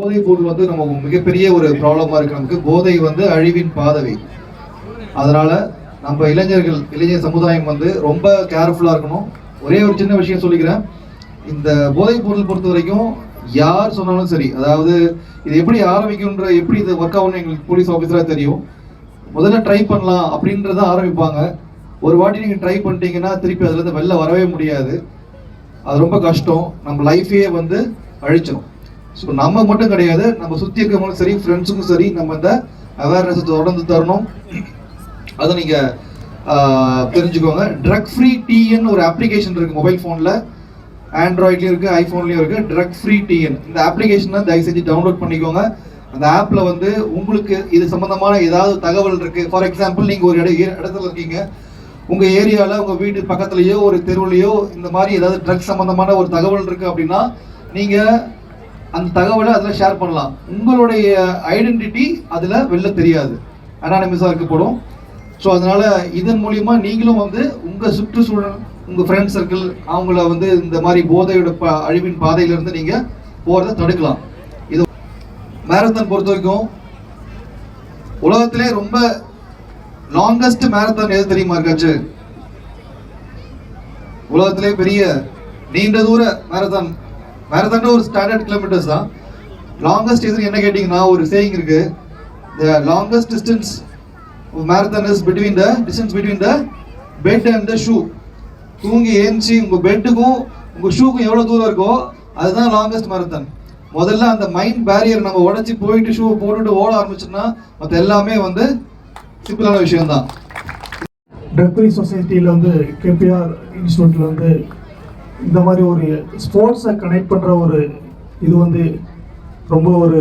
போதைப் பொருள் வந்து நம்ம மிகப்பெரிய ஒரு ப்ராப்ளமா இருக்கு. நமக்கு போதை வந்து அழிவின் பாதவை. அதனால நம்ம இளைஞர் சமுதாயம் வந்து ரொம்ப கேர்ஃபுல்லா இருக்கணும். ஒரே ஒரு சின்ன விஷயம் சொல்லிக்கிறேன். இந்த போதைப் பொருள் பொறுத்த வரைக்கும் யார் சொன்னாலும் சரி, அதாவது இது எப்படி ஆரம்பிக்கும்ன்ற எப்படி இது ஒர்க் ஆகும்னு எங்களுக்கு போலீஸ் ஆஃபீஸரா தெரியும். முதல்ல ட்ரை பண்ணலாம் அப்படின்றத ஆரம்பிப்பாங்க. ஒரு வாட்டி நீங்க ட்ரை பண்ணிட்டீங்கன்னா திருப்பி அதுல இருந்து வெளில வரவே முடியாது. அது ரொம்ப கஷ்டம். நம்ம லைஃபையே வந்து அழிச்சிடும். ஸோ நம்ம மட்டும் கிடையாது, நம்ம சுற்றி இருக்கவங்களும் சரி, ஃப்ரெண்ட்ஸுக்கும் சரி, நம்ம இந்த அவேர்னஸ் தொடர்ந்து தரணும். அதை நீங்கள் தெரிஞ்சுக்கோங்க. ட்ரக் ஃப்ரீ டிஎன் ஒரு அப்ளிகேஷன் இருக்குது மொபைல் ஃபோனில், ஆண்ட்ராய்ட்லேயும் இருக்குது, ஐஃபோன்லேயும் இருக்குது. ட்ரக் ஃப்ரீ டிஎன் இந்த அப்ளிகேஷனை தயவு செஞ்சு டவுன்லோட் பண்ணிக்கோங்க. அந்த ஆப்பில் வந்து உங்களுக்கு இது சம்மந்தமான ஏதாவது தகவல் இருக்குது. ஃபார் எக்ஸாம்பிள் நீங்கள் ஒரு இடத்துல இருக்கீங்க, உங்கள் ஏரியாவில் உங்கள் வீட்டு பக்கத்துலேயோ ஒரு தெருவுலையோ இந்த மாதிரி ஏதாவது ட்ரக்ஸ் சம்மந்தமான ஒரு தகவல் இருக்குது அப்படின்னா நீங்கள் அந்த தகவலை அதில் ஷேர் பண்ணலாம். உங்களுடைய ஐடென்டிட்டி அதில் வெளில தெரியாது, அனானிமஸாக இருக்கப்படும். ஸோ அதனால் இதன் மூலிமா நீங்களும் வந்து உங்கள் சுற்றுச்சூழல், உங்கள் ஃப்ரெண்ட்ஸ் சர்க்கிள் அவங்கள வந்து இந்த மாதிரி போதையோட அழிவின் பாதையிலேருந்து நீங்கள் போகிறத தடுக்கலாம். இது மேரத்தான் பொறுத்த வரைக்கும் உலகத்திலே ரொம்ப லாங்கஸ்ட் மேரத்தான் எது தெரியுமா இருக்காச்சு? உலகத்திலே பெரிய நீண்ட தூர மேரத்தான் ஒரு ஸ்டாண்டர்ட் கிலோமீட்டர்ஸ் தான். லாங்கஸ்ட் எதுன்னு என்ன கேட்டிங்கன்னா, ஒரு சேயிங் இருக்கு, the longest distance of marathon is between the bed and the shoe. தூங்கி ஏஞ்சி உங்கள் பெட்டுக்கும் உங்கள் ஷூக்கும் எவ்வளோ தூரம் இருக்கோ அதுதான் லாங்கஸ்ட் மேரத்தான். முதல்ல அந்த மைண்ட் பேரியர் நம்ம உடச்சி போயிட்டு ஷூவை போட்டுட்டு ஓட ஆரம்பிச்சோம்னா மற்ற எல்லாமே வந்து சிம்பிளான விஷயம்தான். ட்ரக் ஃப்ரீ சொசைட்டியில் வந்து கேபிஆர் இன்ஸ்டியூட்டில் வந்து இந்த மாதிரி ஒரு ஸ்போர்ட்ஸை கனெக்ட் பண்ணுற ஒரு இது வந்து ரொம்ப ஒரு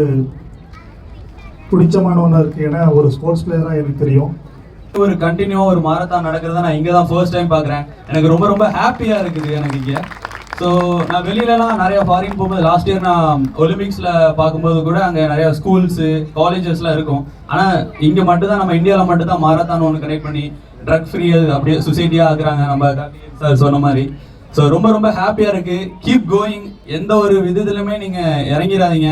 பிடிச்சமான ஒன்றா இருக்குது. ஏன்னா ஒரு ஸ்போர்ட்ஸ் பிளேயராக எனக்கு தெரியும். ஒரு கண்டினியூவாக ஒரு மாரத்தான் நடக்கிறத நான் இங்கே தான் ஃபர்ஸ்ட் டைம் பார்க்குறேன். எனக்கு ரொம்ப ரொம்ப ஹாப்பியாக இருக்குது எனக்கு இங்கே. ஸோ நான் வெளியிலலாம் நிறையா ஃபாரின் போகும்போது, லாஸ்ட் இயர் நான் ஒலிம்பிக்ஸில் பார்க்கும்போது கூட அங்கே நிறையா ஸ்கூல்ஸு காலேஜஸ்லாம் இருக்கும். ஆனால் இங்கே மட்டும்தான், நம்ம இந்தியாவில் மட்டும்தான் மாரத்தான் ஒன்று கனெக்ட் பண்ணி ட்ரக் ஃப்ரீ அப்படியே சொசைட்டியாக ஆக்குறாங்க நம்ம சார் சொன்ன மாதிரி. ஸோ ரொம்ப ரொம்ப ஹாப்பியாக இருக்குது. Keep going. எந்த ஒரு விதத்துலையுமே நீங்கள் இறங்கிடாதீங்க.